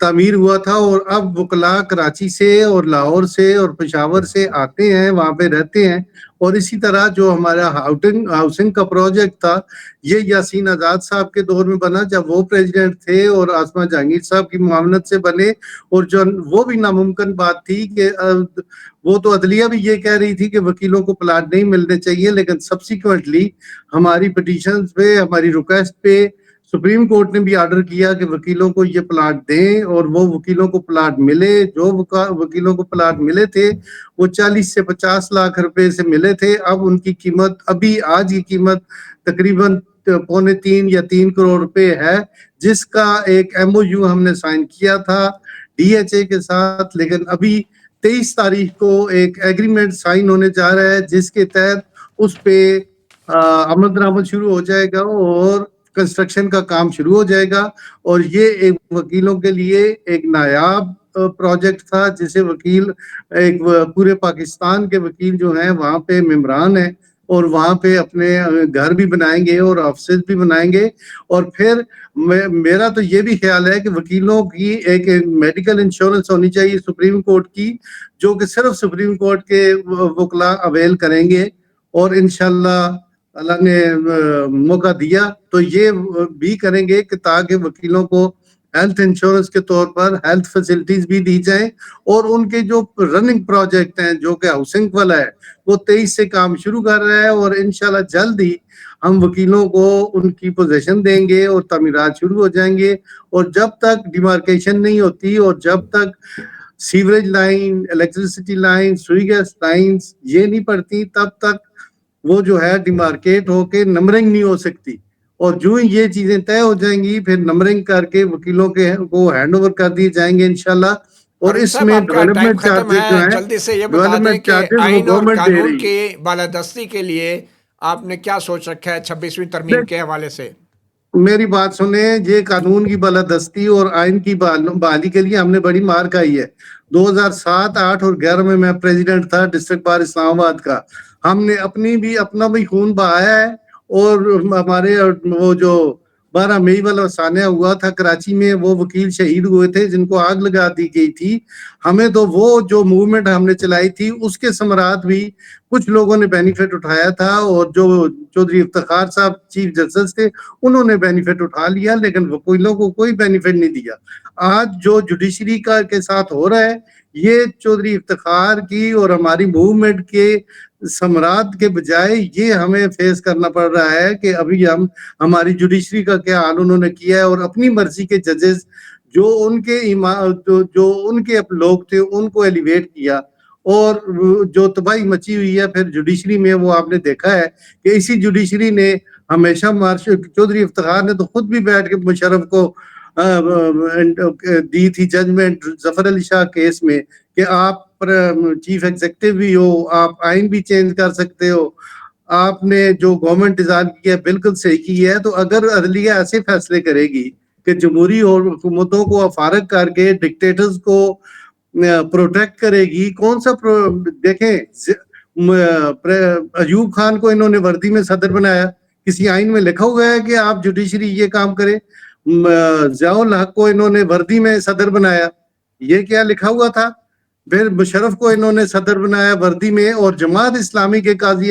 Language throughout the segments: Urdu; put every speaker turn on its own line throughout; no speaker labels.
تعمیر ہوا تھا، اور اب وکلاء کراچی سے اور لاہور سے اور پشاور سے آتے ہیں، وہاں پہ رہتے ہیں. اور اسی طرح جو ہمارا ہاؤسنگ کا پروجیکٹ تھا، یہ یاسین آزاد صاحب کے دور میں بنا جب وہ پریزیڈنٹ تھے، اور آسما جہانگیر صاحب کی معاونت سے بنے. اور جو وہ بھی ناممکن بات تھی کہ وہ تو عدلیہ بھی یہ کہہ رہی تھی کہ وکیلوں کو پلاٹ نہیں ملنے چاہیے، لیکن سبسیکوینٹلی ہماری پٹیشنز پہ، ہماری ریکویسٹ پہ سپریم کورٹ نے بھی آرڈر کیا کہ وکیلوں کو یہ پلاٹ دیں، اور وہ وکیلوں کو پلاٹ ملے. جو وکیلوں کو پلاٹ ملے تھے وہ 40 سے 50 لاکھ روپے سے ملے تھے. اب ان کی قیمت، ابھی آج کی قیمت تقریباً 2.25 یا 3 کروڑ روپے ہے، جس کا ایک ایم او یو ہم نے سائن کیا تھا ڈی ایچ اے کے ساتھ. لیکن ابھی 23 تاریخ کو ایک ایگریمنٹ سائن ہونے جا رہا ہے، جس کے تحت اس پہ عمل درآمد شروع ہو جائے گا اور کنسٹرکشن کا کام شروع ہو جائے گا. اور یہ ایک وکیلوں کے لیے ایک نایاب پروجیکٹ تھا، جسے وکیل ایک پورے پاکستان کے وکیل جو ہیں وہاں پہ ممبران ہیں، اور وہاں پہ اپنے گھر بھی بنائیں گے اور آفسز بھی بنائیں گے. اور پھر میرا تو یہ بھی خیال ہے کہ وکیلوں کی ایک میڈیکل انشورنس ہونی چاہیے سپریم کورٹ کی، جو کہ صرف سپریم کورٹ کے وکلاء اویل کریں گے. اور انشاءاللہ اللہ نے موقع دیا تو یہ بھی کریں گے کہ تاکہ وکیلوں کو ہیلتھ انشورنس کے طور پر ہیلتھ فیسلٹیز بھی دی جائیں. اور ان کے جو رننگ پروجیکٹ ہیں، جو کہ ہاؤسنگ والا ہے، وہ 23 سے کام شروع کر رہا ہے، اور انشاءاللہ جلد ہی ہم وکیلوں کو ان کی پوزیشن دیں گے اور تعمیرات شروع ہو جائیں گے. اور جب تک ڈیمارکیشن نہیں ہوتی، اور جب تک سیوریج لائن، الیکٹریسٹی لائن، سوئی گیس لائنز یہ نہیں پڑتی، تب تک وہ جو ہے ڈیمارکیٹ ہو کے نمبرنگ نہیں ہو سکتی. اور جو یہ چیزیں طے ہو جائیں گی، پھر نمبرنگ کر کے وکیلوں کے کو ہینڈ اوور کر دیے جائیں گے انشاءاللہ. اور
ہارون
اس
صاحب
میں
آپ کا ٹائم
ڈیولپمنٹ
ختم
چارجز جو
ہے،
ہیں،
جلدی سے یہ بتا دیں
ڈیولپمنٹ
کہ
چارجز وہ
آئین اور
گورنمنٹ دے
قانون
رہی ہے.
کی بالادستی کے لیے آپ نے کیا سوچ رکھا ہے 26ویں ترمیم کے حوالے سے؟
میری بات سنیں، یہ قانون کی بالادستی اور آئین کی بحالی کے لیے ہم نے بڑی مار کھائی ہے. 2007، 8 اور 11 میں پریزیڈنٹ تھا ڈسٹرکٹ بار اسلام آباد کا. ہم نے اپنا بھی خون بہایا ہے. اور ہمارے وہ جو 12 مئی والا سانحہ ہوا تھا کراچی میں، وہ وکیل شہید ہوئے تھے جن کو آگ لگا دی گئی تھی. ہمیں تو وہ جو موومنٹ ہم نے چلائی تھی، اس کے ثمرات بھی کچھ لوگوں نے بینیفٹ اٹھایا تھا. اور جو چودھری افتخار صاحب چیف جسٹس تھے، انہوں نے بینیفٹ اٹھا لیا، لیکن وکیلوں کو کوئی بینیفٹ نہیں دیا. آج جو جوڈیشری کا کے ساتھ ہو رہا ہے، یہ چودھری افتخار کی اور ہماری موومنٹ کے ثمرات کے بجائے یہ ہمیں فیس کرنا پڑ رہا ہے کہ ابھی ہماری جوڈیشری کا کیا حال انہوں نے کیا ہے. اور اپنی مرضی کے ججز جو ان کے لوگ تھے ان کو ایلیویٹ کیا، اور جو تباہی مچی ہوئی ہے پھر جوڈیشری میں، وہ آپ نے دیکھا ہے کہ اسی جوڈیشری نے ہمیشہ چودھری افتخار نے تو خود بھی بیٹھ کے مشرف کو دی تھی ججمنٹ ظفر علی شاہ کیس میں کہ آپ چیف ایگزیکٹو بھی ہو، آپ آئین بھی چینج کر سکتے ہو، آپ نے جو گورنمنٹ ڈیزائن کیا بالکل صحیح کی ہے. تو اگر عدلیہ ایسے فیصلے کرے گی کہ جمہوری اور حکومتوں کو فارغ کر کے ڈکٹیٹرز کو پروٹیکٹ کرے گی، کون سا دیکھیں ایوب خان کو انہوں نے وردی میں صدر بنایا، کسی آئین میں لکھا ہوا ہے کہ آپ جوڈیشری یہ کام کرے؟ ضیاء الحق کو انہوں نے وردی میں صدر بنایا، یہ کیا لکھا ہوا تھا؟ پھر مشرف کو انہوں نے صدر بنایا وردی میں. اور جماعت اسلامی کے قاضی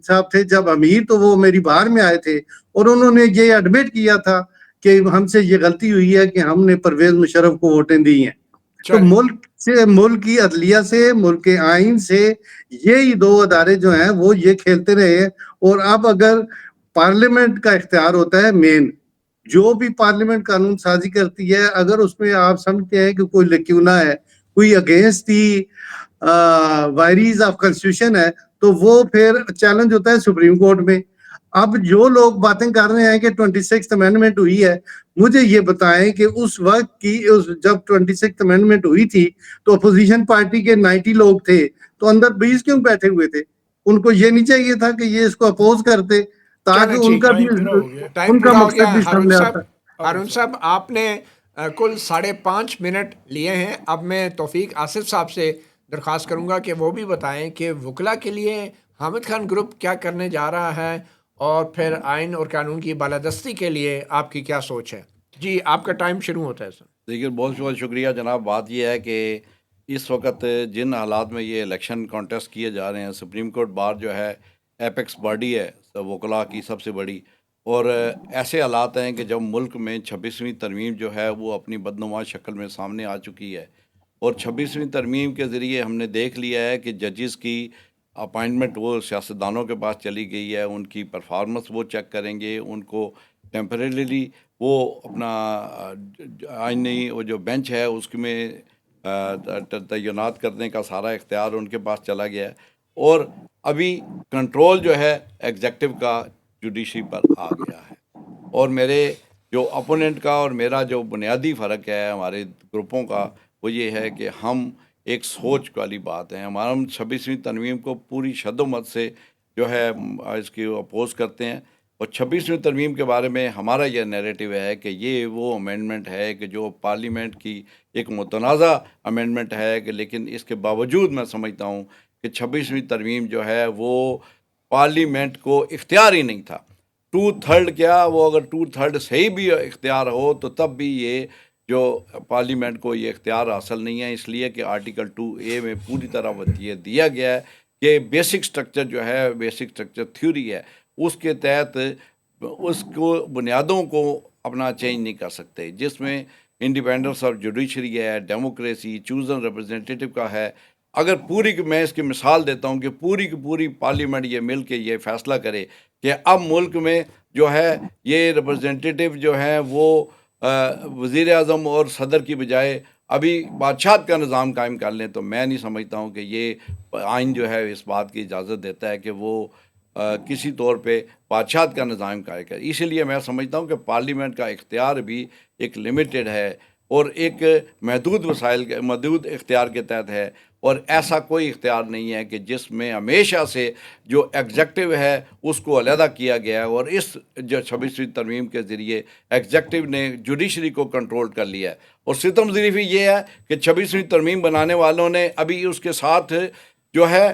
صاحب تھے جب امیر، تو وہ میری بہار میں آئے تھے اور انہوں نے یہ ایڈمٹ کیا تھا کہ ہم سے یہ غلطی ہوئی ہے کہ ہم نے پرویز مشرف کو ووٹیں دی ہیں. تو ملک کی عدلیہ سے، ملک کے آئین سے یہی دو ادارے جو ہیں وہ یہ کھیلتے رہے ہیں. اور اب اگر پارلیمنٹ کا اختیار ہوتا ہے، مین جو بھی پارلیمنٹ قانون سازی کرتی ہے، اگر اس میں آپ سمجھتے ہیں کہ کوئی لیکیونہ ہے، کوئی against the vires of constitution ہے، تو وہ پھر چیلنج ہوتا ہے سپریم کورٹ میں. اب جو لوگ باتیں کر رہے ہیں کہ 26th امینڈمنٹ ہوئی ہے، مجھے یہ بتائیں کہ اس وقت کی جب 26th امینڈمنٹ ہوئی تھی تو اپوزیشن پارٹی کے 90 لوگ تھے، تو اندر 20 کیوں بیٹھے ہوئے تھے؟ ان کو یہ نہیں چاہیے تھا کہ یہ اس کو اپوز کرتے تاکہ ان کا بھی
ٹائم
ان کا
پورا ہو
مقصد
گیا.
بھی سامنے آتا.
ہارون صاحب آپ نے کل 5.5 منٹ لیے ہیں. اب میں توفیق آصف صاحب سے درخواست کروں گا کہ وہ بھی بتائیں کہ وکلا کے لیے حامد خان گروپ کیا کرنے جا رہا ہے، اور پھر آئین اور قانون کی بالادستی کے لیے آپ کی کیا سوچ ہے؟ جی آپ کا ٹائم شروع ہوتا ہے سر.
دیکھیے بہت بہت شکریہ جناب. بات یہ ہے کہ اس وقت جن حالات میں یہ الیکشن کانٹیسٹ کیے جا رہے ہیں، سپریم کورٹ بار جو ہے ایپیکس باڈی ہے وکلاء کی سب سے بڑی، اور ایسے حالات ہیں کہ جب ملک میں 26ویں ترمیم جو ہے وہ اپنی بدنما شکل میں سامنے آ چکی ہے، اور 26ویں ترمیم کے ذریعے ہم نے دیکھ لیا ہے کہ ججز کی اپائنٹمنٹ وہ سیاستدانوں کے پاس چلی گئی ہے. ان کی پرفارمنس وہ چیک کریں گے، ان کو ٹیمپریریلی وہ اپنا آئینی وہ جو بینچ ہے اس میں تعینات کرنے کا سارا اختیار ان کے پاس چلا گیا ہے، اور ابھی کنٹرول جو ہے ایگزیکٹو کا جوڈیشری پر آ گیا ہے. اور میرے جو اپوننٹ کا اور میرا جو بنیادی فرق ہے ہمارے گروپوں کا، وہ یہ ہے کہ ہم ایک سوچ والی بات ہے. ہم 26ویں ترمیم کو پوری شد و مت سے جو ہے اس کی اپوز کرتے ہیں، اور 26ویں ترمیم کے بارے میں ہمارا یہ نیریٹو ہے کہ یہ وہ امینڈمنٹ ہے کہ جو پارلیمنٹ کی ایک متنازع امینڈمنٹ ہے، کہ لیکن اس کے باوجود میں سمجھتا ہوں کہ 26ویں ترمیم جو ہے وہ پارلیمنٹ کو اختیار ہی نہیں تھا. 2/3 کیا، وہ اگر 2/3 صحیح بھی اختیار ہو تو تب بھی یہ جو پارلیمنٹ کو یہ اختیار حاصل نہیں ہے، اس لیے کہ آرٹیکل 2A میں پوری طرح یہ دیا گیا ہے کہ بیسک سٹرکچر جو ہے، بیسک سٹرکچر تھیوری ہے، اس کے تحت اس کو بنیادوں کو اپنا چینج نہیں کر سکتے، جس میں انڈیپینڈنس آف جوڈیشری ہے، ڈیموکریسی، چوزن ریپرزنٹیٹیو کا ہے. اگر میں اس کی مثال دیتا ہوں کہ پوری کی پوری پارلیمنٹ یہ مل کے یہ فیصلہ کرے کہ اب ملک میں جو ہے یہ ریپرزنٹیٹیو جو ہیں وہ وزیر اعظم اور صدر کی بجائے ابھی بادشاہت کا نظام قائم کر لیں، تو میں نہیں سمجھتا ہوں کہ یہ آئین جو ہے اس بات کی اجازت دیتا ہے کہ وہ کسی طور پہ بادشاہت کا نظام قائم کرے. اسی لیے میں سمجھتا ہوں کہ پارلیمنٹ کا اختیار بھی ایک لمیٹڈ ہے اور ایک محدود اختیار کے تحت ہے، اور ایسا کوئی اختیار نہیں ہے کہ جس میں ہمیشہ سے جو ایگزیکٹو ہے اس کو علیحدہ کیا گیا ہے. اور اس جو 26ویں ترمیم کے ذریعے ایگزیکٹو نے جوڈیشری کو کنٹرول کر لیا ہے. اور ستم ظریفی یہ ہے کہ 26ویں ترمیم بنانے والوں نے ابھی اس کے ساتھ جو ہے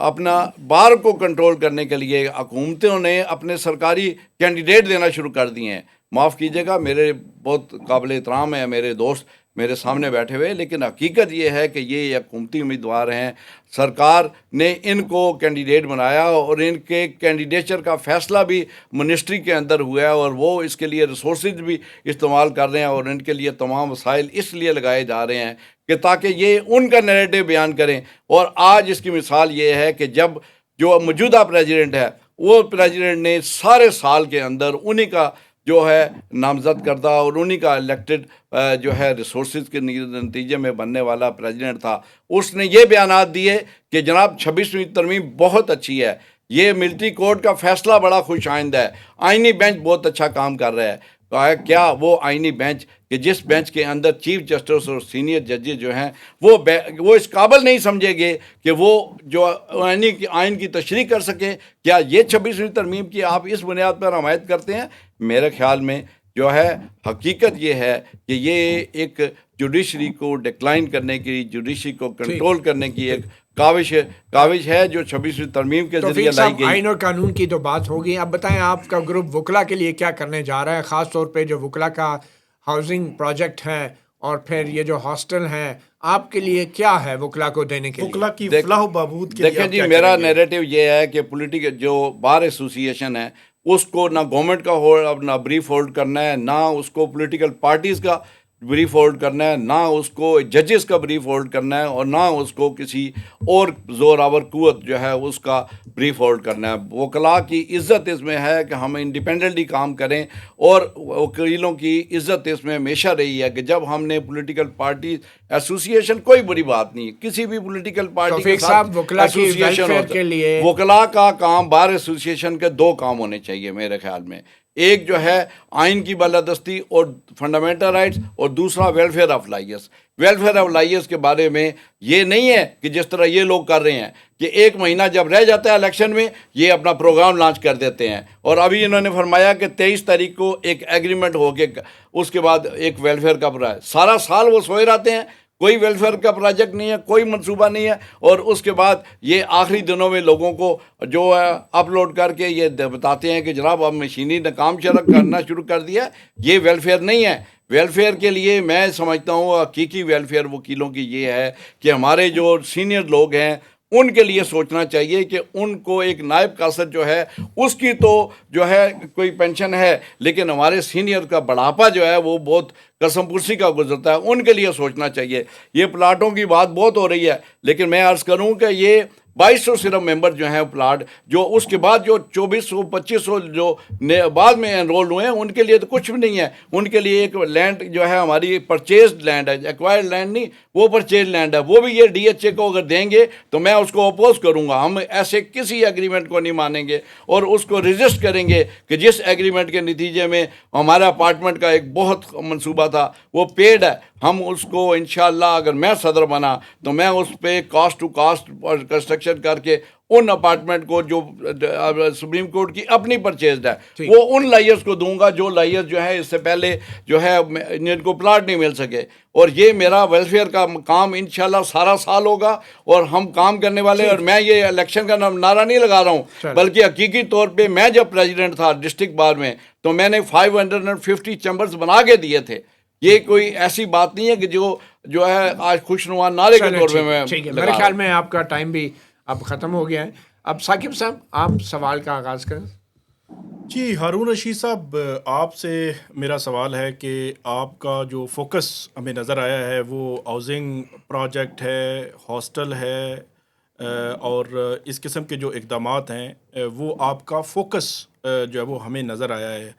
اپنا بار کو کنٹرول کرنے کے لیے حکومتوں نے اپنے سرکاری کینڈیڈیٹ دینا شروع کر دیے ہیں. معاف کیجیے گا، میرے بہت قابل احترام ہیں میرے دوست میرے سامنے بیٹھے ہوئے، لیکن حقیقت یہ ہے کہ یہ حکومتی امیدوار ہیں. سرکار نے ان کو کینڈیڈیٹ بنایا اور ان کے کینڈیڈیچر کا فیصلہ بھی منسٹری کے اندر ہوا ہے، اور وہ اس کے لیے ریسورسز بھی استعمال کر رہے ہیں، اور ان کے لیے تمام وسائل اس لیے لگائے جا رہے ہیں کہ تاکہ یہ ان کا نیریٹو بیان کریں. اور آج اس کی مثال یہ ہے کہ جب جو موجودہ پریزیڈنٹ ہے، وہ پریزیڈنٹ نے سارے سال کے اندر انہی کا جو ہے نامزد کردہ اور انہی کا الیکٹڈ جو ہے ریسورسز کے نتیجے میں بننے والا پریزیڈنٹ تھا. اس نے یہ بیانات دیے کہ جناب 26ویں ترمیم بہت اچھی ہے، یہ ملٹری کورٹ کا فیصلہ بڑا خوش آئندہ ہے، آئینی بینچ بہت اچھا کام کر رہا ہے. کیا وہ آئینی بینچ کہ جس بینچ کے اندر چیف جسٹس اور سینئر ججز جو ہیں وہ اس قابل نہیں سمجھے گے کہ وہ جو آئین کی تشریح کر سکیں؟ کیا یہ 26ویں ترمیم کی آپ اس بنیاد پر حمایت کرتے ہیں؟ میرے خیال میں جو ہے حقیقت یہ ہے کہ یہ ایک جوڈیشری کو ڈکلائن کرنے کی، جوڈیشری کو کنٹرول کرنے کی ایک کاوش ہے جو 26ویں ترمیم کے ذریعے لائی گئی.
آئین اور قانون کی تو بات ہوگی، اب بتائیں آپ کا گروپ وکلا کے لیے کیا کرنے جا رہا ہے، خاص طور پہ جو وکلا کا ہاؤسنگ پروجیکٹ ہے اور پھر یہ جو ہاسٹل ہیں، آپ کے لیے کیا ہے وکلا کو دینے کے لیے؟
وکلا کی فلاح و بہبود کے لیے
دیکھیں جی، میرا نیریٹو یہ ہے کہ پولیٹیکل جو بار ایسوسیشن ہے اس کو نہ گورنمنٹ کا نہ بریف ہولڈ کرنا ہے، نہ اس کو پولیٹیکل پارٹیز کا بریف ہولڈ کرنا ہے، نہ اس کو ججز کا بریف ہولڈ کرنا ہے، اور نہ اس کو کسی اور زور آور قوت جو ہے اس کا بریف ہولڈ کرنا ہے. وکلاء کی عزت اس میں ہے کہ ہم انڈیپینڈنٹلی کام کریں، اور وکیلوں کی عزت اس میں ہمیشہ رہی ہے کہ جب ہم نے پولیٹیکل پارٹی ایسوسیشن، کوئی بری بات نہیں، کسی بھی پولیٹیکل پارٹی کے ساتھ ایسوسیشن ہوتا. وکلاء کا کام بار ایسوسیشن کے 2 کام ہونے چاہیے میرے خیال میں، ایک جو ہے آئین کی بالادستی اور فنڈامنٹل رائٹس، اور دوسرا welfare of lawyers. Welfare of lawyers کے بارے میں یہ نہیں ہے کہ جس طرح یہ لوگ کر رہے ہیں کہ 1 مہینہ جب رہ جاتا ہے الیکشن میں یہ اپنا پروگرام لانچ کر دیتے ہیں، اور ابھی انہوں نے فرمایا کہ 23 تاریخ کو ایک ایگریمنٹ ہو کے اس کے بعد ایک ویلفیئر کا سارا سال وہ سوئے رہتے ہیں، کوئی ویلفیئر کا پروجیکٹ نہیں ہے, کوئی منصوبہ نہیں ہے. اور اس کے بعد یہ آخری دنوں میں لوگوں کو جو ہے اپلوڈ کر کے یہ بتاتے ہیں کہ جناب اب مشینی نے کام کرنا شروع کر دیا. یہ ویلفیئر نہیں ہے. ویلفیئر کے لیے میں سمجھتا ہوں حقیقی ویلفیئر وکیلوں کی یہ ہے کہ ہمارے جو سینئر لوگ ہیں ان کے لیے سوچنا چاہیے کہ ان کو ایک نائب قاصد جو ہے اس کی تو جو ہے کوئی پینشن ہے, لیکن ہمارے سینئر کا بڑھاپا جو ہے وہ بہت قسم پرسی کا گزرتا ہے, ان کے لیے سوچنا چاہیے. یہ پلاٹوں کی بات بہت ہو رہی ہے, لیکن میں عرض کروں کہ یہ 2200 صرف ممبر جو ہیں پلاٹ, جو اس کے بعد جو 2400 2500 جو بعد میں انرول ہوئے ہیں ان کے لیے تو کچھ بھی نہیں ہے. ان کے لیے ایک لینڈ جو ہے ہماری پرچیزڈ لینڈ ہے, ایکوائرڈ لینڈ نہیں, وہ پرچیز لینڈ ہے, وہ بھی یہ ڈی ایچ اے کو اگر دیں گے تو میں اس کو اپوز کروں گا. ہم ایسے کسی ایگریمنٹ کو نہیں مانیں گے اور اس کو رجسٹ کریں گے کہ جس ایگریمنٹ کے نتیجے میں ہمارا اپارٹمنٹ کا ایک بہت منصوبہ تھا وہ پیڈ ہے, ہم اس کو انشاءاللہ اگر میں صدر بنا تو میں اس پہ کاسٹ ٹو کاسٹ اور کنسٹرکشن کر کے ان اپارٹمنٹ کو جو سپریم کورٹ کی اپنی پرچیزڈ ہے وہ ان لائرز کو دوں گا جو لائرز جو ہے اس سے پہلے جو ہے جن کو پلاٹ نہیں مل سکے. اور یہ میرا ویلفیئر کا کام انشاءاللہ سارا سال ہوگا اور ہم کام کرنے والے. اور میں یہ الیکشن کا نعرہ نہیں لگا رہا ہوں, بلکہ حقیقی طور پہ میں جب پریزیڈنٹ تھا ڈسٹرکٹ بار میں تو میں نے 550 چیمبرز بنا کے دیے تھے. یہ کوئی ایسی بات نہیں ہے کہ جو ہے آج خوشنما نعرے کے طور پہ میں
میرے خیال میں آپ کا ٹائم بھی اب ختم ہو گیا ہے. اب ثاقب صاحب آپ سوال کا آغاز کریں.
جی ہارون رشید صاحب, آپ سے میرا سوال ہے کہ آپ کا جو فوکس ہمیں نظر آیا ہے وہ ہاؤزنگ پروجیکٹ ہے, ہاسٹل ہے, اور اس قسم کے جو اقدامات ہیں وہ آپ کا فوکس جو ہے وہ ہمیں نظر آیا ہے.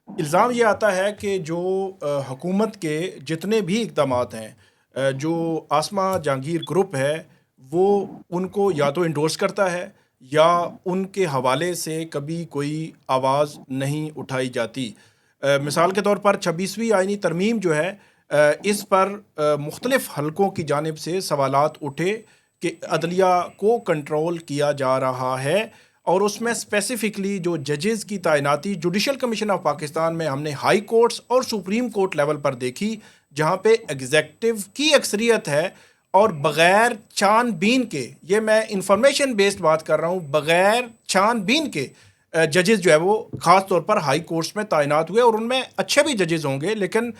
الزام یہ آتا ہے کہ جو حکومت کے جتنے بھی اقدامات ہیں, جو آسما جہانگیر گروپ ہے وہ ان کو یا تو انڈورس کرتا ہے یا ان کے حوالے سے کبھی کوئی آواز نہیں اٹھائی جاتی. مثال کے طور پر 26ویں آئینی ترمیم جو ہے اس پر مختلف حلقوں کی جانب سے سوالات اٹھے کہ عدلیہ کو کنٹرول کیا جا رہا ہے, اور اس میں اسپیسیفکلی جو ججز کی تعیناتی جوڈیشل کمیشن آف پاکستان میں ہم نے ہائی کورٹس اور سپریم کورٹ لیول پر دیکھی, جہاں پہ ایگزیکٹو کی اکثریت ہے اور بغیر چھان بین کے, یہ میں انفارمیشن بیسڈ بات کر رہا ہوں, بغیر چھان بین کے ججز جو ہے وہ خاص طور پر ہائی کورٹس میں تعینات ہوئے, اور ان میں اچھے بھی ججز ہوں گے لیکن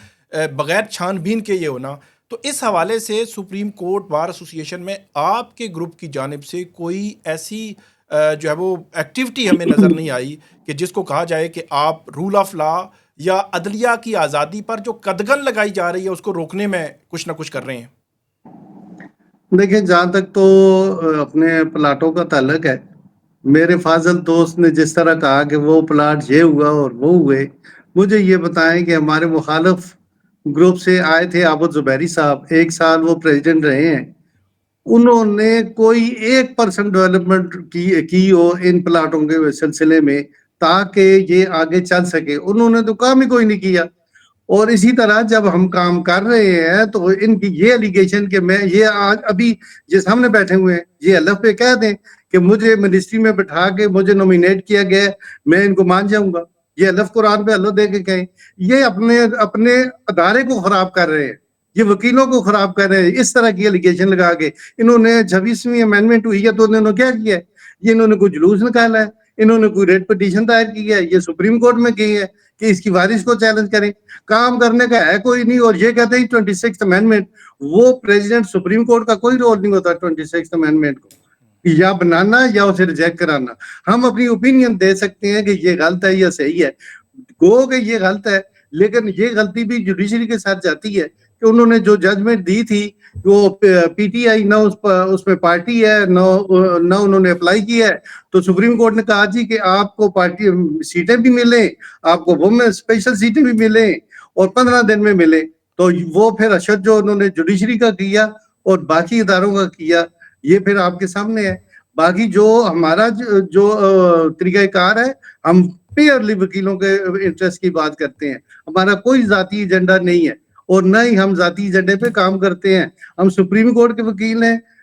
بغیر چھان بین کے یہ ہونا. تو اس حوالے سے سپریم کورٹ بار ایسوسی ایشن میں آپ کے گروپ کی جانب سے کوئی ایسی جو ہے وہ ایکٹیویٹی ہمیں نظر نہیں آئی کہ جس کو کہا جائے کہ آپ رول آف لا یا عدلیہ کی آزادی پر جو قدغن لگائی جا رہی ہے اس کو روکنے میں کچھ نہ کچھ کر رہے ہیں.
دیکھیں, جہاں تک تو اپنے پلاٹوں کا تعلق ہے, میرے فاضل دوست نے جس طرح کہا کہ وہ پلاٹ یہ ہوا اور وہ ہوئے, مجھے یہ بتائیں کہ ہمارے مخالف گروپ سے آئے تھے عابد زبیری صاحب, 1 سال وہ پریزیڈنٹ رہے ہیں, انہوں نے کوئی 1% ڈیولپمنٹ کی ہو ان پلاٹوں کے سلسلے میں تاکہ یہ آگے چل سکے, انہوں نے تو کام ہی کوئی نہیں کیا. اور اسی طرح جب ہم کام کر رہے ہیں تو ان کی یہ الیگیشن کہ میں یہ آج ابھی جس ہم نے بیٹھے ہوئے ہیں یہ اللہ پہ کہہ دیں کہ مجھے منسٹری میں بٹھا کے مجھے نومینیٹ کیا گیا, میں ان کو مان جاؤں گا, یہ اللہ قرآن پہ اللہ دے کے کہیں. یہ اپنے ادارے کو خراب کر رہے ہیں, یہ وکیلوں کو خراب کر رہے ہیں اس طرح کی الیگیشن لگا کے. انہوں نے 26ویں امینڈمنٹ ہوئی ہے تو انہوں نے کیا کیا ہے, یہ انہوں نے کوئی جلوس نکالا ہے, انہوں نے کوئی ریٹ پٹیشن دائر کی ہے, یہ سپریم کورٹ میں کی ہے کہ اس کی وارث کو چیلنج کریں. کام کرنے کا ہے کوئی نہیں, اور یہ کہتے ہیں 26th امینڈمنٹ, وہ پریزیڈنٹ سپریم کورٹ کا کوئی رول نہیں ہوتا 26th امینڈمنٹ کو یا بنانا یا اسے ریجیکٹ کرانا. ہم اپنی اوپینین دے سکتے ہیں کہ یہ غلط ہے یا صحیح ہے, گو کہ یہ غلط ہے, لیکن یہ غلطی بھی جوڈیشری کے ساتھ جاتی ہے کہ انہوں نے جو ججمنٹ دی تھی وہ پی ٹی آئی نہ اس میں پارٹی ہے نہ انہوں نے اپلائی کیا ہے, تو سپریم کورٹ نے کہا جی کہ آپ کو پارٹی سیٹیں بھی ملیں, آپ کو وومن اسپیشل سیٹیں بھی ملیں اور 15 دن میں ملے. تو وہ پھر اشد جو انہوں نے جوڈیشری کا کیا اور باقی اداروں کا کیا, یہ پھر آپ کے سامنے ہے. باقی جو ہمارا جو طریقہ کار ہے, ہم پیئرلی وکیلوں کے انٹرسٹ کی بات کرتے ہیں, ہمارا کوئی ذاتی ایجنڈا نہیں ہے اور نہ ہی ہم ذاتی ایجنڈے پہ کام کرتے ہیں. ہم سپریم کورٹ کے وکیل ہیں,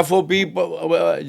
FOP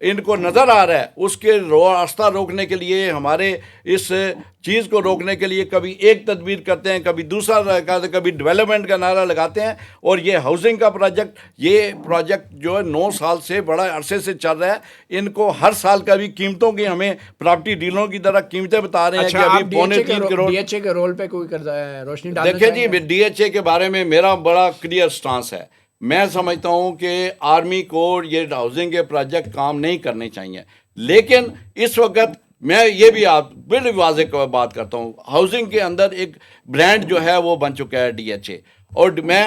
ان کو نظر آ رہا ہے اس کے راستہ روکنے کے لیے، ہمارے اس چیز کو روکنے کے لیے کبھی ایک تدبیر کرتے ہیں، کبھی دوسرا، کبھی ڈیولپمنٹ کا نعرہ لگاتے ہیں. اور یہ ہاؤسنگ کا پروجیکٹ، یہ پروجیکٹ جو ہے 9 سال سے، بڑا عرصے سے چل رہا ہے. ان کو ہر سال کا بھی قیمتوں کی، ہمیں پراپرٹی ڈیلروں کی طرح قیمتیں بتا رہے ہیں کہ ابھی 2.25 کروڑ.
ڈی ایچ اے کے رول پہ کوئی کرتا ہے روشنی ڈالنا
دیکھیں
چاہیں
جی،
گے؟
ڈی ایچ اے کے بارے میں میرا بڑا کلیئر سٹانس ہے. میں سمجھتا ہوں کہ آرمی کو یہ ہاؤسنگ کے پروجیکٹ کام نہیں کرنے چاہیے. لیکن اس وقت میں یہ بھی آپ بڑی واضح بات کرتا ہوں، ہاؤسنگ کے اندر ایک برانڈ جو ہے وہ بن چکا ہے ڈی ایچ اے، اور میں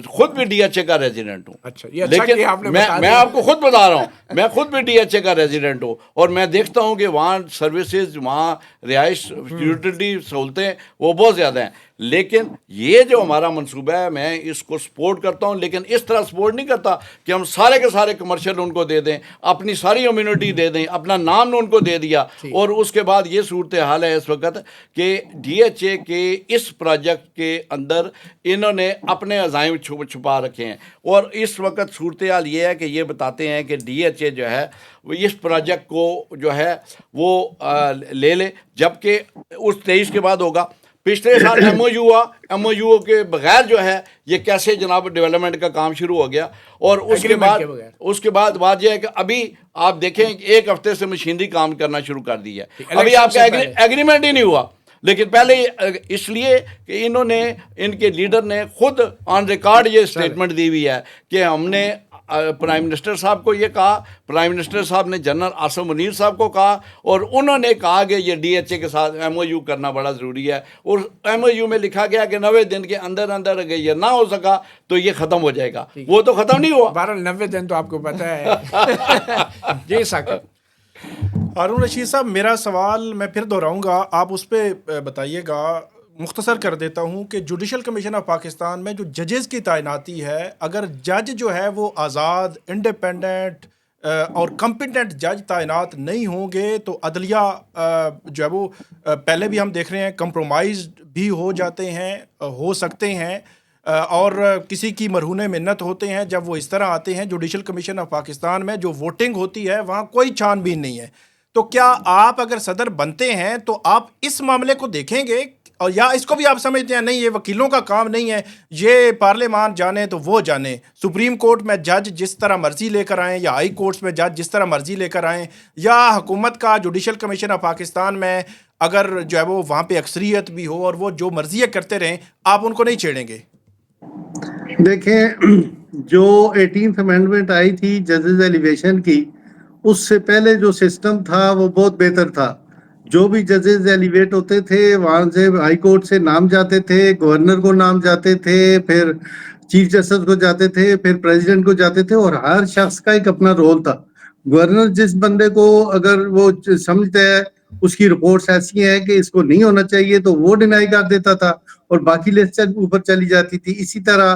خود بھی ڈی ایچ اے کا ریزیڈنٹ ہوں.
اچھا، یہ اچھا
لیکن
کہ آپ نے بتا
میں
دیا.
آپ کو خود بتا رہا ہوں، میں خود بھی ڈی ایچ اے کا ریزیڈنٹ ہوں، اور میں دیکھتا ہوں کہ وہاں سروسز، وہاں رہائش، یوٹیلیٹی سہولتیں وہ بہت زیادہ ہیں. لیکن یہ جو ہمارا منصوبہ ہے، میں اس کو سپورٹ کرتا ہوں، لیکن اس طرح سپورٹ نہیں کرتا کہ ہم سارے کے سارے کمرشل ان کو دے دیں، اپنی ساری امیونٹی دے دیں، اپنا نام ان کو دے دیا. اور اس کے بعد یہ صورتحال ہے اس وقت کہ ڈی ایچ اے کے اس پروجیکٹ کے اندر انہوں نے اپنے عزائم چھپا رکھے ہیں. اور اس وقت صورتحال یہ ہے کہ یہ بتاتے ہیں کہ ڈی ایچ اے جو ہے وہ اس پروجیکٹ کو جو ہے وہ لے لے، جبکہ اس 23 کے بعد ہوگا. پچھلے سال ایم او یو ہوا، ایم او یو کے بغیر جو ہے یہ کیسے جناب ڈیولپمنٹ کا کام شروع ہو گیا. اور اس کے بعد بات یہ ہے کہ ابھی آپ دیکھیں 1 ہفتے سے مشینری کام کرنا شروع کر دی ہے، ابھی آپ کا ایگریمنٹ ہی نہیں ہوا. لیکن پہلے اس لیے کہ انہوں نے، ان کے لیڈر نے خود آن ریکارڈ یہ اسٹیٹمنٹ دی ہوئی ہے کہ ہم نے پرائم منسٹر صاحب کو یہ کہا، پرائم منسٹر صاحب نے جنرل عاصم منیر صاحب کو کہا، اور انہوں نے کہا کہ یہ ڈی ایچ اے کے ساتھ ایم او یو کرنا بڑا ضروری ہے. اور ایم او یو میں لکھا گیا کہ 90 دن کے اندر اگر یہ نہ ہو سکا تو یہ ختم ہو جائے گا. وہ تو ختم نہیں ہوا.
90 دن تو آپ کو پتہ ہے. جی ثاقب.
ہارون رشید صاحب، میرا سوال میں پھر دہراؤں گا، آپ اس پہ بتائیے گا. مختصر کر دیتا ہوں کہ جوڈیشل کمیشن آف پاکستان میں جو ججز کی تعیناتی ہے، اگر جج جو ہے وہ آزاد، انڈیپینڈنٹ اور کمپیٹنٹ جج تعینات نہیں ہوں گے تو عدلیہ جو ہے وہ پہلے بھی ہم دیکھ رہے ہیں کمپرومائز بھی ہو جاتے ہیں، ہو سکتے ہیں، اور کسی کی مرہون منت ہوتے ہیں جب وہ اس طرح آتے ہیں. جوڈیشل کمیشن آف پاکستان میں جو ووٹنگ ہوتی ہے وہاں کوئی چھان بین نہیں ہے. تو کیا آپ اگر صدر بنتے ہیں تو آپ اس معاملے کو دیکھیں گے، اور یا اس کو بھی آپ سمجھتے ہیں نہیں یہ وکیلوں کا کام نہیں ہے، یہ پارلیمان جانے تو وہ جانے، سپریم کورٹ میں جج جس طرح مرضی لے کر آئیں، یا ہائی کورٹس میں جج جس طرح مرضی لے کر آئیں، یا حکومت کا جوڈیشل کمیشن آف پاکستان میں اگر جو ہے وہ وہاں پہ اکثریت بھی ہو اور وہ جو مرضی کرتے رہیں، آپ ان کو نہیں چھیڑیں گے؟
دیکھیں، جو 18th امینڈمنٹ آئی تھی ججز ایلیویشن کی، اس سے پہلے جو سسٹم تھا وہ بہت بہتر تھا. جو بھی ججز ایلیویٹ ہوتے تھے وہاں سے ہائی کورٹ سے نام جاتے تھے، گورنر کو نام جاتے تھے، پھر چیف جسٹس کو جاتے تھے، پھر پریزیڈنٹ کو جاتے تھے، اور ہر شخص کا ایک اپنا رول تھا. گورنر جس بندے کو اگر وہ سمجھتا ہے اس کی رپورٹس ایسی ہیں کہ اس کو نہیں ہونا چاہیے تو وہ ڈینائی کر دیتا تھا اور باقی لسٹ اوپر چلی جاتی تھی. اسی طرح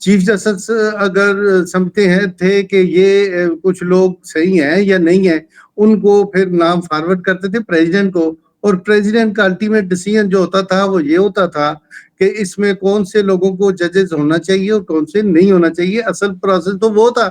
چیف جسٹس اگر سمجھتے ہیں تھے کہ یہ کچھ لوگ صحیح ہیں یا نہیں ہیں، ان کو پھر نام فارورڈ کرتے تھے پریزیڈنٹ کو، اور پریزیڈنٹ کا الٹیمیٹ ڈیسیژن جو ہوتا تھا وہ یہ ہوتا تھا کہ اس میں کون سے لوگوں کو ججز ہونا چاہیے اور کون سے نہیں ہونا چاہیے. اصل پروسیس تو وہ تھا.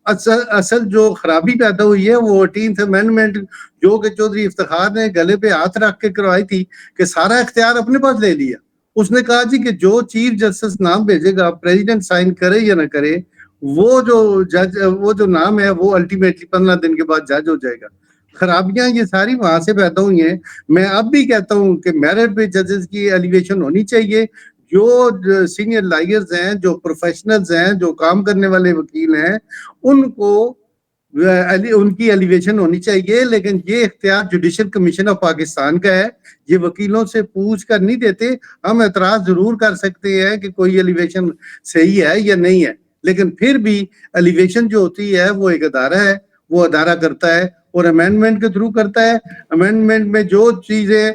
اصل جو خرابی پیدا ہوئی ہے وہ 18th امینڈمنٹ جو کہ چودھری افتخار نے گلے پہ ہاتھ رکھ کے کروائی تھی کہ سارا اختیار اپنے پاس لے لیا. اس نے کہا جی کہ جو چیف جسٹس نام بھیجے گا، پریزیڈنٹ سائن کرے یا نہ کرے، وہ جو نام ہے وہ الٹیمیٹلی 15 دن کے بعد جج ہو جائے گا. خرابیاں یہ ساری وہاں سے پیدا ہوئی ہیں. میں اب بھی کہتا ہوں کہ میرٹ پہ ججز کی ایلیویشن ہونی چاہیے. جو سینئر لائرز ہیں، جو پروفیشنلز ہیں، جو کام کرنے والے وکیل ہیں، ان کی ایلیویشن ہونی چاہیے. لیکن یہ اختیار جوڈیشل کمیشن آف پاکستان کا ہے. یہ وکیلوں سے پوچھ کر نہیں دیتے. ہم اعتراض ضرور کر سکتے ہیں کہ کوئی ایلیویشن صحیح ہے یا نہیں ہے، لیکن پھر بھی ایلیویشن جو ہوتی ہے وہ ایک ادارہ ہے، وہ ادارہ کرتا ہے اور امینڈمنٹ کے تھرو کرتا ہے. امینڈمنٹ میں جو چیزیں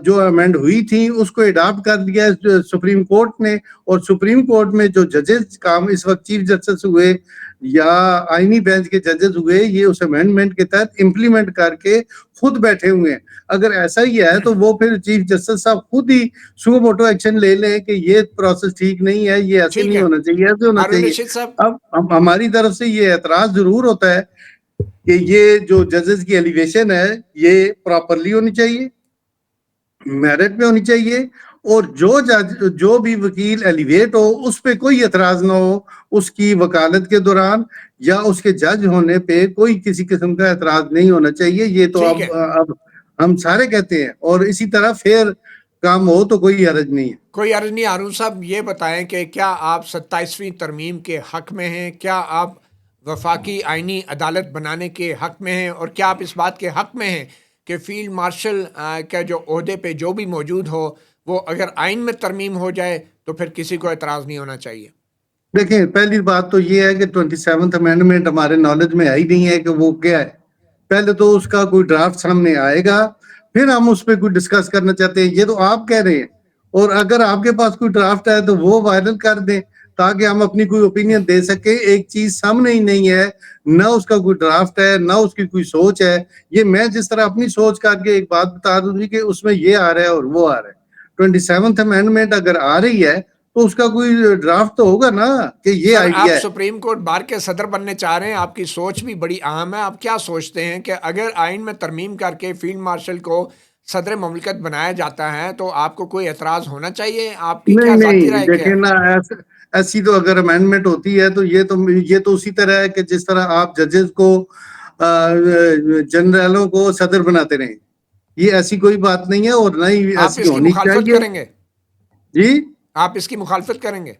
جو امینڈ ہوئی تھی اس کو اڈاپٹ کر دیا سپریم کورٹ نے، اور سپریم کورٹ میں جو ججز کام اس وقت چیف جسٹس ہوئے یا آئینی بینچ کے ججز ہوئے، یہ اس امینڈمنٹ کے تحت امپلیمنٹ کر کے خود بیٹھے ہوئے ہیں. اگر ایسا ہی ہے تو وہ پھر چیف جسٹس صاحب خود ہی سو موٹو ایکشن لے لیں کہ یہ پروسیس ٹھیک نہیں ہے، یہ ایسے نہیں ہونا چاہیے، ایسے ہونا چاہیے. اب ہماری طرف سے یہ اعتراض ضرور ہوتا ہے کہ یہ جو ججز کی ایلیویشن ہے یہ پراپرلی ہونی چاہیے, میرٹ پہ ہونی چاہیے, اور جو بھی وکیل ایلیویٹ ہو اس پہ کوئی اعتراض نہ ہو, اس کی وکالت کے دوران یا اس کے جج ہونے پہ کوئی کسی قسم کا اعتراض نہیں ہونا چاہیے. یہ تو
ٹھیک ہے,
اب ہم سارے کہتے ہیں, اور اسی طرح فیئر کام ہو تو کوئی حرج نہیں ہے.
کوئی عرض نہیں. ہارون صاحب یہ بتائیں کہ کیا آپ 27ویں ترمیم کے حق میں ہیں؟ کیا آپ وفاقی آئینی عدالت بنانے کے حق میں ہیں؟ اور کیا آپ اس بات کے حق میں ہیں کہ فیلڈ مارشل کا جو عہدے پہ جو بھی موجود ہو وہ اگر آئین میں ترمیم ہو جائے تو پھر کسی کو اعتراض نہیں ہونا چاہیے؟
دیکھیں, پہلی بات تو یہ ہے کہ 27th امینڈمنٹ ہمارے نالج میں آئی نہیں ہے کہ وہ کیا ہے. پہلے تو اس کا کوئی ڈرافٹ سامنے آئے گا, پھر ہم اس پہ کوئی ڈسکس کرنا چاہتے ہیں. یہ تو آپ کہہ رہے ہیں, اور اگر آپ کے پاس کوئی ڈرافٹ ہے تو وہ وائرل کر دیں تاکہ ہم اپنی کوئی اوپینین دے سکیں. ایک چیز سامنے ہی نہیں ہے, نہ اس کا کوئی ڈرافٹ ہے, نہ اس کی کوئی سوچ ہے. یہ میں جس طرح اپنی سوچ کر کے ایک بات بتا دوں گی کہ اس میں یہ آ رہا ہے اور وہ آ رہا ہے. 27th امینڈمنٹ اگر آ رہی ہے تو اس کا کوئی ڈرافٹ تو ہوگا نا کہ یہ
سر
آئیڈیا
آپ
ہے.
سپریم کورٹ بار کے صدر بننے چاہ رہے ہیں, آپ کی سوچ بھی بڑی اہم ہے. آپ کیا سوچتے ہیں کہ اگر آئین میں ترمیم کر کے فیلڈ مارشل کو صدر مملکت بنایا جاتا ہے تو آپ کو کوئی اعتراض ہونا چاہیے؟ آپ کی کیا ذاتی
نہیں
رائے کیا
دیکھیں
ہے؟
نا, ایسی تو اگر امینڈمنٹ ہوتی ہے تو یہ تو اسی طرح ہے کہ جس طرح آپ ججز کو جنرلوں کو صدر بناتے رہیں. یہ ایسی کوئی بات نہیں ہے, اور نہ ہی
آپ
ایسی
اس کی
ہونی
مخالفت
چاہیے.
کریں گے؟
جی
آپ اس کی مخالفت کریں گے؟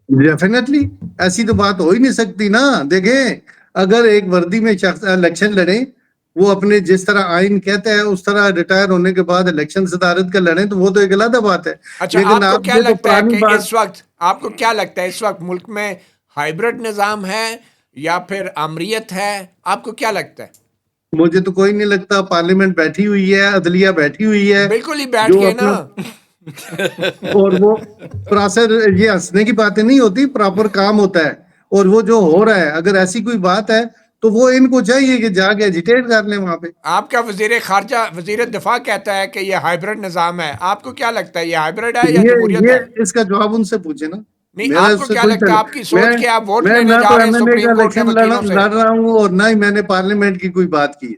ڈیفینیٹلی, ایسی تو بات ہو ہی نہیں سکتی نا. دیکھیں, اگر ایک وردی میں شخص الیکشن لڑیں, وہ اپنے جس طرح آئین کہتا ہے اس طرح ریٹائر ہونے کے بعد الیکشن صدارت کا لڑیں تو وہ تو ایک علیحدہ بات ہے.
اچھا,
لیکن
آپ کو کیا
یہ تو
لگتا ہے
پرانی
کہ
بات.
اس وقت آپ کو کیا لگتا ہے اس وقت ملک میں ہائیبرڈ نظام ہے یا پھر آمریت ہے؟ آپ کو کیا لگتا ہے؟
مجھے تو کوئی نہیں لگتا. پارلیمنٹ بیٹھی ہوئی ہے, عدلیہ بیٹھی ہوئی ہے,
بالکل ہی بیٹھ
جو
گئے نا.
اپنا, اور وہ پراسر, یہ ہنسنے کی باتیں نہیں ہوتی, پراپر کام ہوتا ہے. اور وہ جو ہو رہا ہے, اگر ایسی کوئی بات ہے تو وہ ان کو چاہیے کہ جا کے ایجیٹیٹ کر لیں وہاں پہ.
آپ کا وزیر خارجہ وزیر دفاع کہتا ہے کہ یہ ہائیبرڈ نظام ہے. آپ کو کیا لگتا ہے یہ ہائیبرڈ ہے یا جمہوریت ہے؟
یہ اس کا جواب ان سے پوچھے نا.
نہیں,
میرا
آپ
اس
کو
سے
کیا
کوئی
لگتا ہے؟ آپ کی
میں
سوچ کے آپ ووٹ
میں
لینے
نہ
جا
تو
رہے ہیں
ایم ایل اے کا
سپریم کورٹ کے
الیکشن
وکیلوں سے.
لڑ رہا ہوں, اور نہ ہی میں نے پارلیمنٹ کی کوئی بات کی ہے.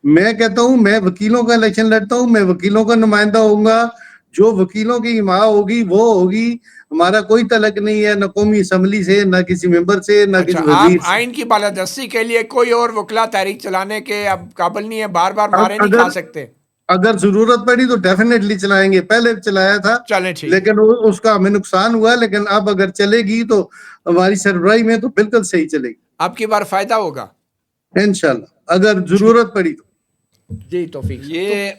میں کہتا ہوں میں وکیلوں کا الیکشن لڑتا ہوں, میں وکیلوں کا نمائندہ ہوں گا. جو وکیلوں کی حمایت ہوگی وہ ہوگی. ہمارا کوئی تعلق نہیں ہے نہ قومی اسمبلی سے, نہ کسی ممبر سے, نہ
اچھا,
کسی
آپ
وزیر سے.
آئین کی بالادستی کے لیے کوئی اور وکلا تحریک چلانے کے اب قابل نہیں ہے, بار بار
اب
مارے نہیں کھا سکتے.
اگر ضرورت پڑی تو ڈیفینیٹلی چلائیں گے. پہلے چلایا تھا
چلیں ٹھیک ہے.
لیکن اس کا ہمیں نقصان ہوا, لیکن اب اگر چلے گی تو ہماری سربراہی میں تو بالکل صحیح چلے گی
اب کی بار فائدہ ہوگا
انشاءاللہ, اگر ضرورت پڑی تو.
جی توفیق صاحب.
یہ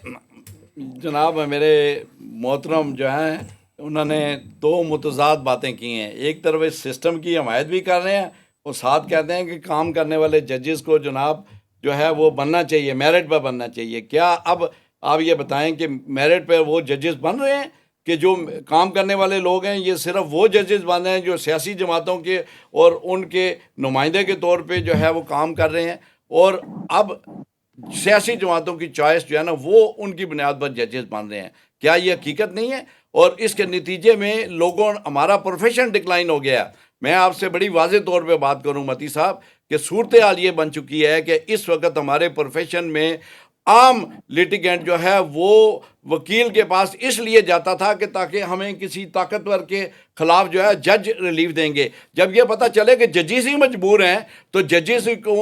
جناب میرے محترم جو ہیں انہوں نے دو متضاد باتیں کی ہیں. ایک طرف اس سسٹم کی حمایت بھی کر رہے ہیں اور ساتھ کہتے ہیں کہ کام کرنے والے ججز کو جناب جو ہے وہ بننا چاہیے, میرٹ پہ بننا چاہیے. کیا اب آپ یہ بتائیں کہ میرٹ پہ وہ ججز بن رہے ہیں کہ جو کام کرنے والے لوگ ہیں یہ صرف وہ ججز بن رہے ہیں جو سیاسی جماعتوں کے اور ان کے نمائندے کے طور پہ جو ہے وہ کام کر رہے ہیں, اور اب سیاسی جماعتوں کی چوائس جو ہے نا وہ ان کی بنیاد پر ججز بن رہے ہیں؟ کیا یہ حقیقت نہیں ہے؟ اور اس کے نتیجے میں لوگوں ہمارا پروفیشن ڈکلائن ہو گیا. میں آپ سے بڑی واضح طور پہ بات کروں متی صاحب کہ صورتحال یہ بن چکی ہے کہ اس وقت ہمارے پروفیشن میں عام لیٹیگنٹ جو ہے وہ وکیل کے پاس اس لیے جاتا تھا کہ تاکہ ہمیں کسی طاقتور کے خلاف جو ہے جج ریلیف دیں گے. جب یہ پتہ چلے کہ ججز ہی مجبور ہیں تو ججز کو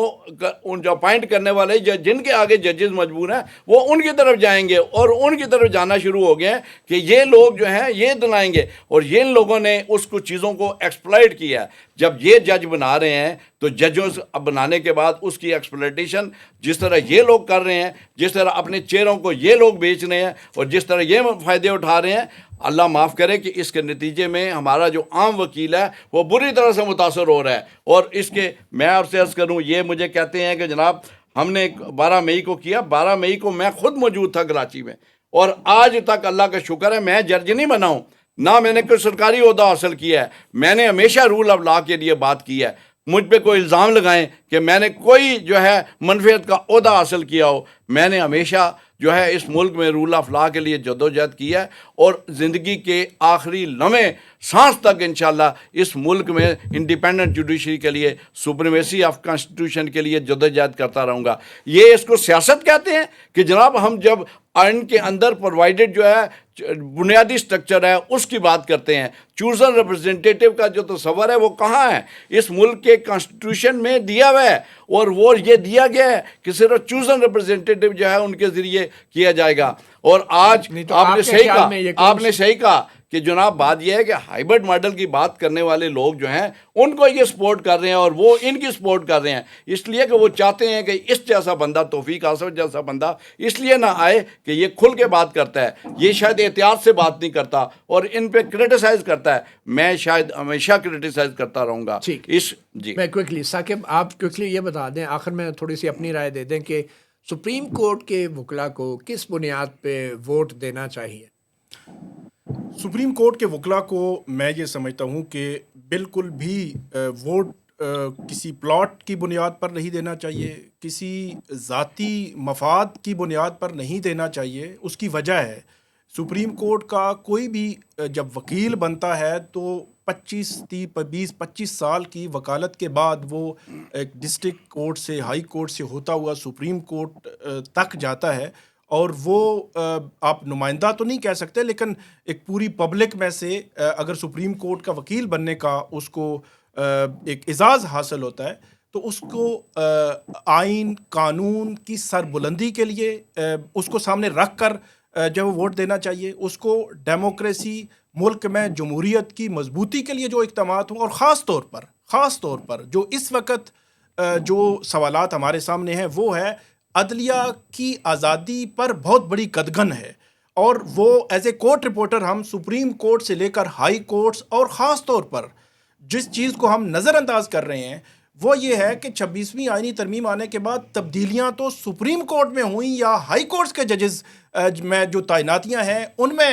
ان جو اپائنٹ کرنے والے جن کے آگے ججز مجبور ہیں وہ ان کی طرف جائیں گے, اور ان کی طرف جانا شروع ہو گئے ہیں کہ یہ لوگ جو ہیں یہ دلائیں گے. اور ان لوگوں نے اس کچھ چیزوں کو ایکسپلائٹ کیا ہے. جب یہ جج بنا رہے ہیں تو ججوں بنانے کے بعد اس کی ایکسپلائٹیشن جس طرح یہ لوگ کر رہے ہیں, جس طرح اپنے چہروں کو یہ لوگ بیچ رہے ہیں, اور جس طرح یہ فائدے اٹھا رہے ہیں, اللہ معاف کرے کہ اس کے نتیجے میں ہمارا جو عام وکیل ہے وہ بری طرح سے متاثر ہو رہا ہے. اور اس کے میں آپ سے عرض کروں, یہ مجھے کہتے ہیں کہ جناب ہم نے 12 مئی کو کیا, 12 مئی کو میں خود موجود تھا کراچی میں, اور آج تک اللہ کا شکر ہے میں جج نہیں بنا ہوں, نہ میں نے کوئی سرکاری عہدہ حاصل کیا ہے. میں نے ہمیشہ رول آف لا کے لیے بات کی ہے. مجھ پہ کوئی الزام لگائیں کہ میں نے کوئی جو ہے منفیت کا عہدہ حاصل کیا ہو, میں نے ہمیشہ جو ہے اس ملک میں رول آف لا کے لیے جدوجہد کی ہے، اور زندگی کے آخری لمحے سانس تک انشاءاللہ اس ملک میں انڈیپینڈنٹ جوڈیشری کے لیے، سپریمیسی آف کانسٹیٹیوشن کے لیے جدوجہد کرتا رہوں گا۔ یہ اس کو سیاست کہتے ہیں کہ جناب ہم جب آئین کے اندر پرووائڈڈ جو ہے بنیادی سٹرکچر ہے اس کی بات کرتے ہیں، چوزن ریپرزنٹیٹیو کا جو تصور ہے وہ کہاں ہے؟ اس ملک کے کانسٹیٹیوشن میں دیا ہوا ہے، اور وہ یہ دیا گیا ہے کہ صرف چوزن ریپرزنٹیٹیو جو ہے ان کے ذریعے کیا جائے گا۔ اور آج
نہیں تو
آپ
آپ
نے
کے
صحیح
خیال
کہا،
میں یہ کون
آپ نے صحیح کہا کہ جناب بات یہ ہے کہ ہائیبرڈ ماڈل کی بات کرنے والے لوگ جو ہیں ان کو یہ سپورٹ کر رہے ہیں، اور وہ ان کی سپورٹ کر رہے ہیں، اس لیے کہ وہ چاہتے ہیں کہ اس جیسا بندہ، توفیق آصف جیسا بندہ اس لیے نہ آئے کہ یہ کھل کے بات کرتا ہے، یہ شاید احتیاط سے بات نہیں کرتا اور ان پہ کرٹیسائز کرتا ہے۔ میں شاید ہمیشہ کرٹیسائز کرتا رہوں گا
ٹھیک۔
اس جی
میں کوئکلی ثاقب آپ کوئکلی یہ بتا دیں، آخر میں تھوڑی سی اپنی رائے دے دیں کہ سپریم کورٹ کے وکلاء کو کس بنیاد پہ ووٹ دینا چاہیے؟
سپریم کورٹ کے وکلاء کو میں یہ سمجھتا ہوں کہ بالکل بھی ووٹ کسی پلاٹ کی بنیاد پر نہیں دینا چاہیے، کسی ذاتی مفاد کی بنیاد پر نہیں دینا چاہیے۔ اس کی وجہ ہے سپریم کورٹ کا کوئی بھی جب وکیل بنتا ہے تو 20-25 سال کی وکالت کے بعد وہ ایک ڈسٹرکٹ کورٹ سے، ہائی کورٹ سے ہوتا ہوا سپریم کورٹ تک جاتا ہے، اور وہ آپ نمائندہ تو نہیں کہہ سکتے، لیکن ایک پوری پبلک میں سے اگر سپریم کورٹ کا وکیل بننے کا اس کو ایک اعزاز حاصل ہوتا ہے تو اس کو آئین قانون کی سربلندی کے لیے اس کو سامنے رکھ کر جب وہ ووٹ دینا چاہیے، اس کو ڈیموکریسی، ملک میں جمہوریت کی مضبوطی کے لیے جو اقدامات ہوں، اور خاص طور پر جو اس وقت جو سوالات ہمارے سامنے ہیں وہ ہے عدلیہ کی آزادی پر بہت بڑی قدغن ہے، اور وہ ایز اے کورٹ رپورٹر ہم سپریم کورٹ سے لے کر ہائی کورٹس، اور خاص طور پر جس چیز کو ہم نظر انداز کر رہے ہیں وہ یہ ہے کہ 26ویں آئینی ترمیم آنے کے بعد تبدیلیاں تو سپریم کورٹ میں ہوئیں یا ہائی کورٹس کے ججز میں جو تعیناتیاں ہیں ان میں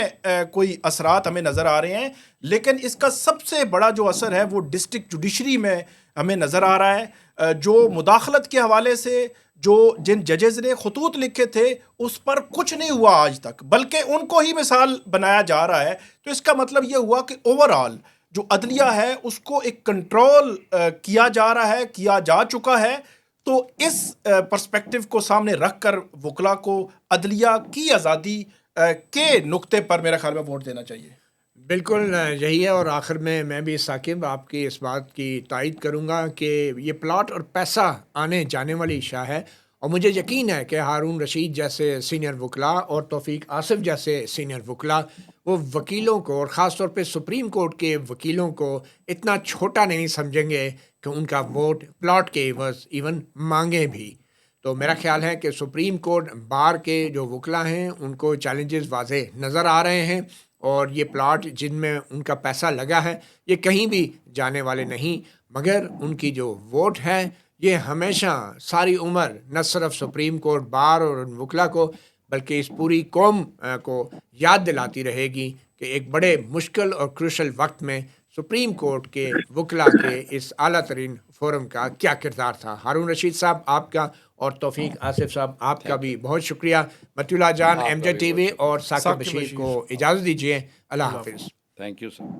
کوئی اثرات ہمیں نظر آ رہے ہیں، لیکن اس کا سب سے بڑا جو اثر ہے وہ ڈسٹرکٹ جوڈیشری میں ہمیں نظر آ رہا ہے۔ جو مداخلت کے حوالے سے جن ججز نے خطوط لکھے تھے اس پر کچھ نہیں ہوا آج تک، بلکہ ان کو ہی مثال بنایا جا رہا ہے۔ تو اس کا مطلب یہ ہوا کہ اوور آل جو عدلیہ ہے اس کو ایک کنٹرول کیا جا رہا ہے، کیا جا چکا ہے۔ تو اس پرسپیکٹو کو سامنے رکھ کر وکلاء کو عدلیہ کی آزادی کے نقطے پر میرا خیال میں ووٹ دینا چاہیے۔
بالکل یہی ہے، اور آخر میں بھی ثاقب آپ کی اس بات کی تائید کروں گا کہ یہ پلاٹ اور پیسہ آنے جانے والی شاہ ہے، اور مجھے یقین ہے کہ ہارون رشید جیسے سینئر وکلاء اور توفیق آصف جیسے سینئر وکلاء وہ وکیلوں کو، اور خاص طور پہ سپریم کورٹ کے وکیلوں کو اتنا چھوٹا نہیں سمجھیں گے کہ ان کا ووٹ پلاٹ کے عوض ایون مانگیں بھی۔ تو میرا خیال ہے کہ سپریم کورٹ بار کے جو وکلاء ہیں ان کو چیلنجز واضح نظر آ رہے ہیں، اور یہ پلاٹ جن میں ان کا پیسہ لگا ہے یہ کہیں بھی جانے والے نہیں، مگر ان کی جو ووٹ ہے یہ ہمیشہ ساری عمر نہ صرف سپریم کورٹ بار اور ان وکلاء کو بلکہ اس پوری قوم کو یاد دلاتی رہے گی کہ ایک بڑے مشکل اور کروشل وقت میں سپریم کورٹ کے وکلاء کے اس اعلیٰ ترین فورم کا کیا کردار تھا۔ ہارون رشید صاحب آپ کا اور توفیق آصف صاحب آپ کا بھی بہت شکریہ۔ متی اللہ جان، ایم جے ٹی وی اور ثاقب بشیر کو اجازت دیجیے۔ اللہ حافظ۔
Thank you sir.